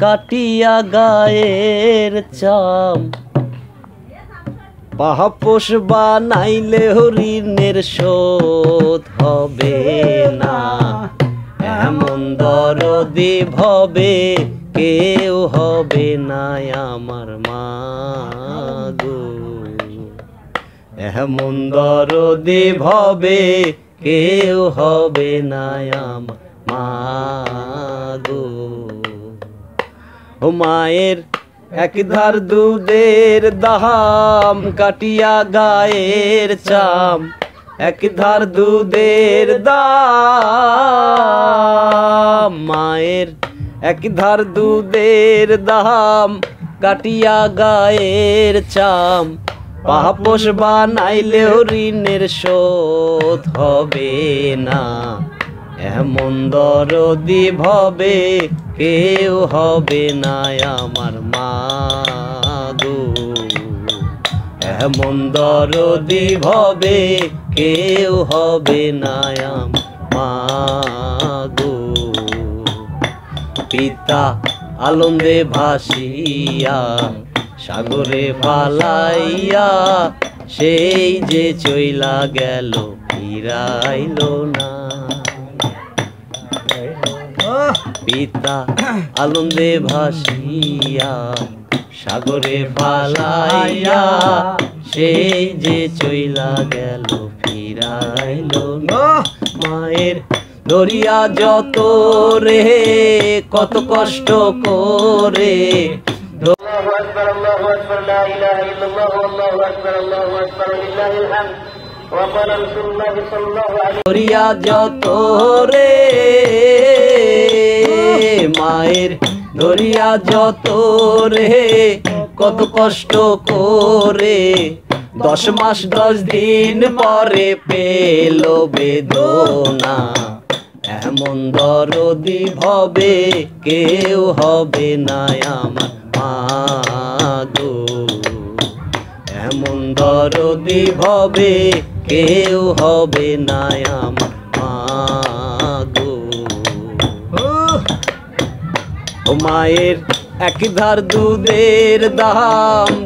কাটিয়া গায়ের চাম পাহাপোষ বানাইলে ঋণের শোধ হবে না এমন দরদি ভবে কেউ হবে না আমার মা গো এমন দরদি ভবে কেউ হবে না আমার মা গো ও মায়ের এক ধার দুধের দাম কাটিয়া গায়ের চাম এক ধার দুধের দাম মায়ের এক ধার দুধের দাম কাটিয়া গায়ের চাম পাহাপোষ বানাইলেও ঋণের শোধ হবে না এমন দরদি ভবে কেউ হবে না আমার মা গো এমন দরদি ভবে কেউ হবে না আমার মা গো পিতা আনন্দে ভাসিয়া সাগরে পালাইয়া সেই যে চইলা গেল ফিরাইল না পিতা আনন্দে ভাসিয়া সাগরে পালাইয়া সেই যে চইলা গেল ফিরাইল না মায়ের দরিয়া যত রে কত কষ্ট করে দরিয়া যত রে মায়ের দরিয়া যত রে কত কষ্ট করে 10 মাস 10 দিন পরে পেল বেদনা এমন দরদি ভবে কেউ হবে না আমার মা গো এমন দরদি ভবে কেউ হবে না আমার মা গো ও মায়ের এক ধার দুধের দাম